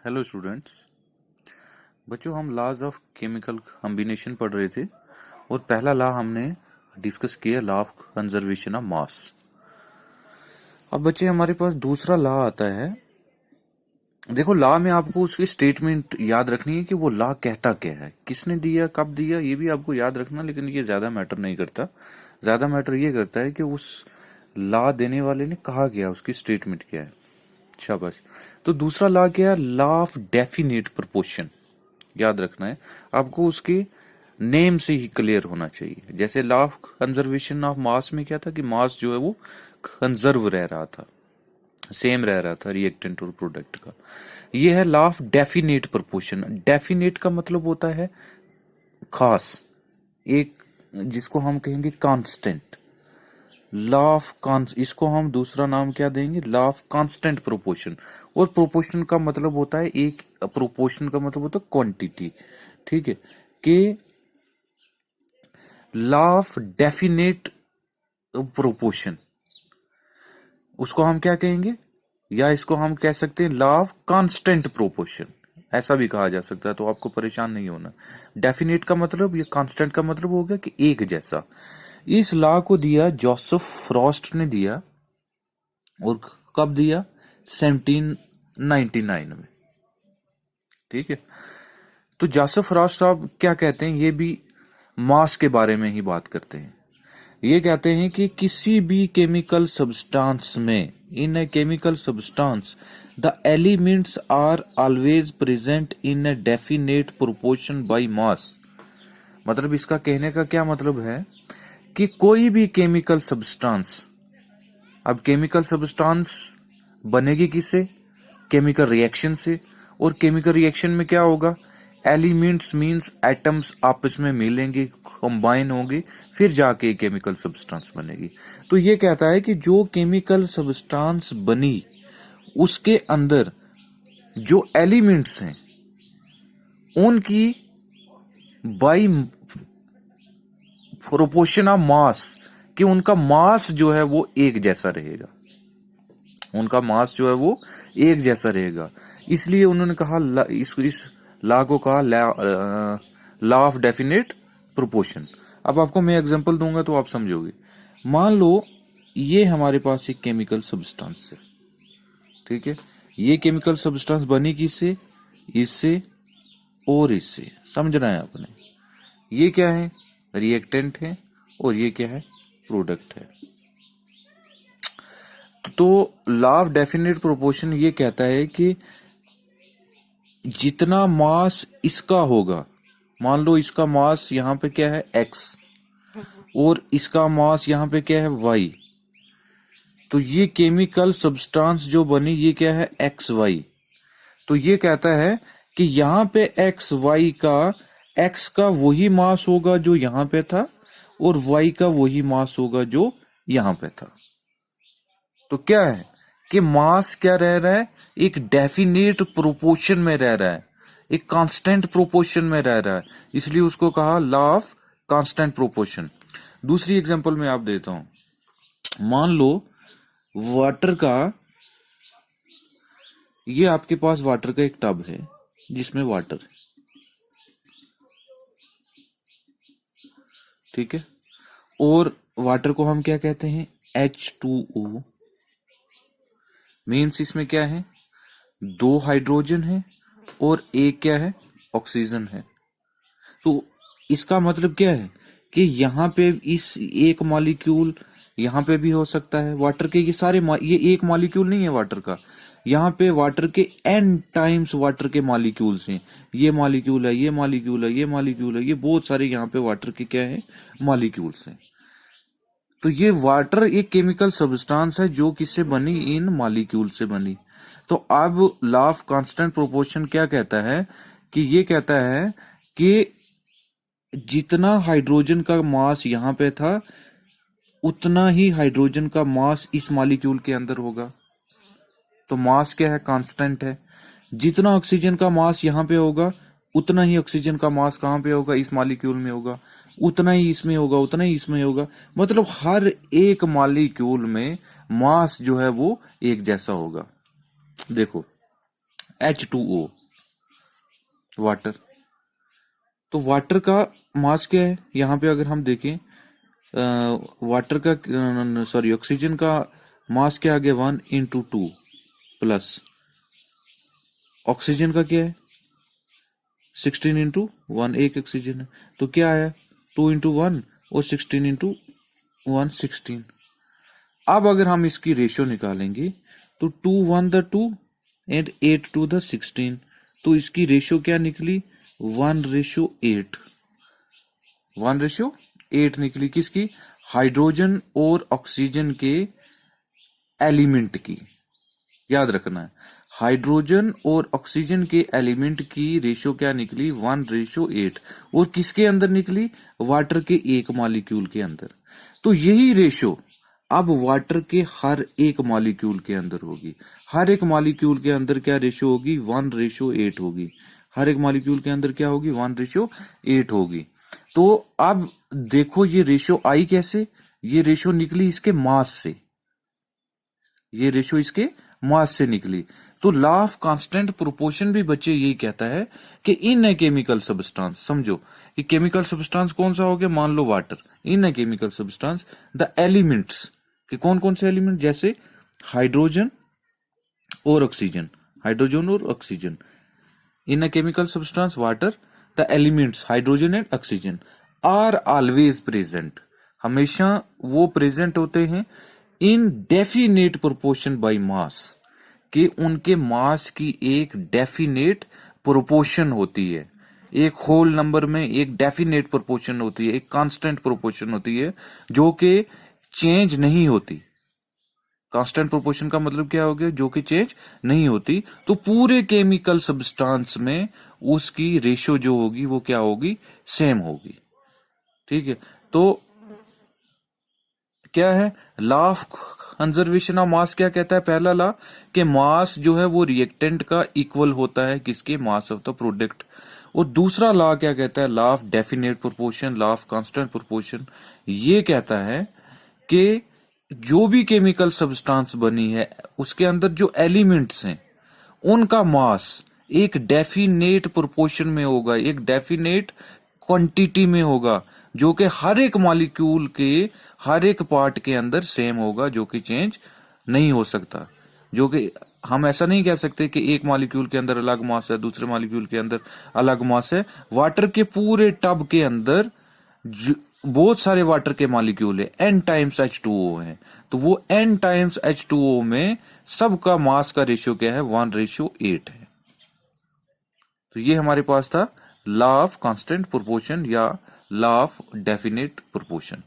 Hello students. बच्चों, हम laws of chemical combination पढ़ रहे थे और पहला लॉ हमने डिस्कस किया, law of conservation of mass. अब बच्चे हमारे पास दूसरा लॉ आता है। देखो, लॉ में आपको उसकी स्टेटमेंट याद रखनी है कि वो लॉ कहता क्या है, किसने दिया, कब दिया, ये भी आपको याद रखना, लेकिन ये ज्यादा मैटर नहीं करता। ज्यादा मैटर ये करता है कि उस लॉ देने वाले ने कहा क्या, उसकी स्टेटमेंट क्या है। शाबाश। तो दूसरा लॉ क्या है? Law of definite proportion. याद रखना है आपको, उसके नेम से ही क्लियर होना चाहिए। जैसे law of conservation of mass में क्या था कि मास जो है वो कंजर्व रह रहा था, सेम रह रहा था रिएक्टेंट और प्रोडक्ट का। ये है law of definite proportion. Definite का मतलब होता है खास, एक जिसको हम कहेंगे कांस्टेंट। लॉ ऑफ इसको हम दूसरा नाम क्या देंगे? Law of constant proportion. और प्रोपोर्शन का मतलब होता है एक, प्रोपोर्शन का मतलब होता है क्वांटिटी। ठीक है, कि लॉ ऑफ डेफिनेट प्रोपोर्शन, उसको हम क्या कहेंगे? या इसको हम कह सकते हैं लॉ ऑफ कांस्टेंट प्रोपोर्शन, ऐसा भी कहा जा सकता है। तो आपको परेशान नहीं होना। डेफिनेट का मतलब, ये कांस्टेंट का मतलब हो गया कि एक जैसा। इस लॉ को दिया जोसेफ फ्रॉस्ट ने दिया, और कब दिया? 1799 में। ठीक है, तो जोसेफ फ्रॉस्ट साहब क्या कहते हैं? ये भी मास के बारे में ही बात करते हैं। ये कहते हैं कि किसी भी केमिकल सब्सटेंस में, in a chemical substance the elements are always present in a definite proportion by mass. मतलब इसका कहने का क्या मतलब है कि कोई भी केमिकल सब्सटेंस, अब केमिकल सब्सटेंस बनेगी किससे? केमिकल रिएक्शन से। और केमिकल रिएक्शन में क्या होगा? एलिमेंट्स मींस एटम्स आपस में मिलेंगे, कंबाइन होंगे, फिर जाके केमिकल सब्सटेंस बनेगी। तो ये कहता है कि जो केमिकल सब्सटेंस बनी, उसके अंदर जो एलिमेंट्स हैं उनकी बाई प्रोपोर्शन ऑफ मास, कि उनका मास जो है वो एक जैसा रहेगा। उनका मास जो है वो एक जैसा रहेगा। इसलिए उन्होंने कहा, इस लॉ को कहा लॉ ऑफ डेफिनेट प्रोपोर्शन। अब आपको मैं एग्जांपल दूंगा तो आप समझोगे। मान लो ये हमारे पास एक केमिकल सब्सटेंस है। ठीक है, ये केमिकल सब्सटेंस बनी किससे? इससे और इससे। समझना है आपने। ये क्या है? रिएक्टेंट है, और ये क्या है? प्रोडक्ट है। तो लॉ ऑफ डेफिनेट प्रोपोर्शन ये कहता है कि जितना मास इसका होगा, मान लो इसका मास यहाँ पे क्या है? x, और इसका मास यहाँ पे क्या है? y। तो ये केमिकल सब्सटेंस जो बनी, ये क्या है? xy। तो ये कहता है कि यहाँ पे xy का, x का वही मास होगा जो यहाँ पे था, और y का वही मास होगा जो यहाँ पे था। तो क्या है कि मास क्या रह रहा है? एक डेफिनेट प्रोपोर्शन में रह रहा है, एक कांस्टेंट प्रोपोर्शन में रह रहा है। इसलिए उसको कहा लॉ ऑफ कांस्टेंट प्रोपोर्शन। दूसरी एग्जांपल मैं आप देता हूं। मान लो वाटर का, ये आपके पास वाटर का एक टब है जिसमें वाटर है। ठीक है, और वाटर को हम क्या कहते हैं? H2O। मीन्स इसमें क्या है? दो हाइड्रोजन है और एक क्या है? ऑक्सीजन है। तो इसका मतलब क्या है कि यहाँ पे इस एक मॉलिक्यूल यहाँ पे भी हो सकता है। वाटर के ये सारे ये एक मॉलिक्यूल नहीं है वाटर का, यहाँ पे वाटर के n टाइम्स वाटर के मॉलिक्यूल्स हैं। ये मॉलिक्यूल है, ये मॉलिक्यूल है, ये मॉलिक्यूल है, ये बहुत सारे यहाँ पे वाटर के क्या है? मॉलिक्यूल्स हैं। तो ये वाटर एक केमिकल सब्सटेंस है जो किससे बनी? इन मॉलिक्यूल से बनी। तो अब लॉ ऑफ कांस्टेंट प्रोपोर्शन क्या कहता है कि ये कहता है कि जितना हाइड्रोजन का मास यहाँ पे था, उतना ही हाइड्रोजन का मास इस मॉलिक्यूल के अंदर होगा। तो मास क्या है? कांस्टेंट है। जितना ऑक्सीजन का मास यहाँ पे होगा, उतना ही ऑक्सीजन का मास कहाँ पे होगा? इस मॉलिक्यूल में होगा। उतना ही इसमें होगा, उतना ही इसमें होगा। मतलब हर एक मॉलिक्यूल में मास जो है वो एक जैसा होगा। देखो, H2O, वाटर। तो वाटर का मास क्या है, यहां पे अगर हम देखें वाटर का सॉरी ऑक्सीजन का मास क्या आ गया 1 × 2 प्लस ऑक्सीजन का क्या है 16 × 1, एक ऑक्सीजन है तो क्या आया 2 × 1 और 16 × 1 16। अब अगर हम इसकी रेशियो निकालेंगे तो 2 1 द 2 एंड 8 2 द 16, तो इसकी रेशियो क्या निकली 1:8, 1:8 निकली। किसकी, हाइड्रोजन और ऑक्सीजन के एलिमेंट की। याद रखना है हाइड्रोजन और ऑक्सीजन के एलिमेंट की रेशियो क्या निकली 1:8, और किसके अंदर निकली, वाटर के एक मॉलिक्यूल के अंदर। तो यही रेशियो अब वाटर के हर एक मॉलिक्यूल के अंदर होगी। हर एक मॉलिक्यूल के अंदर क्या रेशियो होगी 1:8 होगी। हर एक मॉलिक्यूल के अंदर क्या होगी 1:8 होगी। तो अब देखो ये रेशियो आई कैसे, ये रेशियो निकली इसके मास से, ये रेशियो इसके मास से निकली। तो लॉ ऑफ कांस्टेंट प्रोपोर्शन भी बच्चे यही कहता है कि इन ए केमिकल सब्सटेंस, समझो कि केमिकल सब्सटेंस कौन सा हो गया, मान लो water, in a chemical substance the elements, कि कौन कौन से एलिमेंट, जैसे हाइड्रोजन और ऑक्सीजन, हाइड्रोजन और oxygen in a chemical substance water, the elements hydrogen and oxygen are always present, हमेशा वो प्रेजेंट होते हैं in definite proportion by mass, कि उनके मास की एक डेफिनेट प्रोपोर्शन होती है, एक होल नंबर में एक डेफिनेट प्रोपोर्शन होती है, एक कांस्टेंट प्रोपोर्शन होती है जो कि चेंज नहीं होती। कांस्टेंट प्रोपोर्शन का मतलब क्या हो गया, जो कि चेंज नहीं होती। तो पूरे केमिकल सब्सटेंस में उसकी रेशियो जो होगी वो क्या होगी, सेम होगी। ठीक है, तो क्या है law of conservation of mass, क्या कहता है पहला लॉ, कि मास जो है वो रिएक्टेंट का इक्वल होता है किसके, मास ऑफ द प्रोडक्ट। और दूसरा लॉ क्या कहता है, law of definite proportion, law of constant proportion, ये कहता है कि जो भी केमिकल सब्सटेंस बनी है उसके अंदर जो एलिमेंट्स हैं उनका मास एक डेफिनेट प्रोपोर्शन में होगा, एक डेफिनेट क्वांटिटी में होगा, जो कि हर एक मॉलिक्यूल के हर एक पार्ट के अंदर सेम होगा, जो कि चेंज नहीं हो सकता। जो कि हम ऐसा नहीं कह सकते कि एक मॉलिक्यूल के अंदर अलग मास है, दूसरे मॉलिक्यूल के अंदर अलग मास है। वाटर के पूरे टब के अंदर बहुत सारे वाटर के मॉलिक्यूल है, n टाइम्स H2O है, तो वो n टाइम्स H2O में सबका मास का रेशियो क्या है 1:8 है। तो ये हमारे पास था लॉ ऑफ कांस्टेंट प्रोपोर्शन या लॉ ऑफ डेफिनेट प्रोपोर्शन।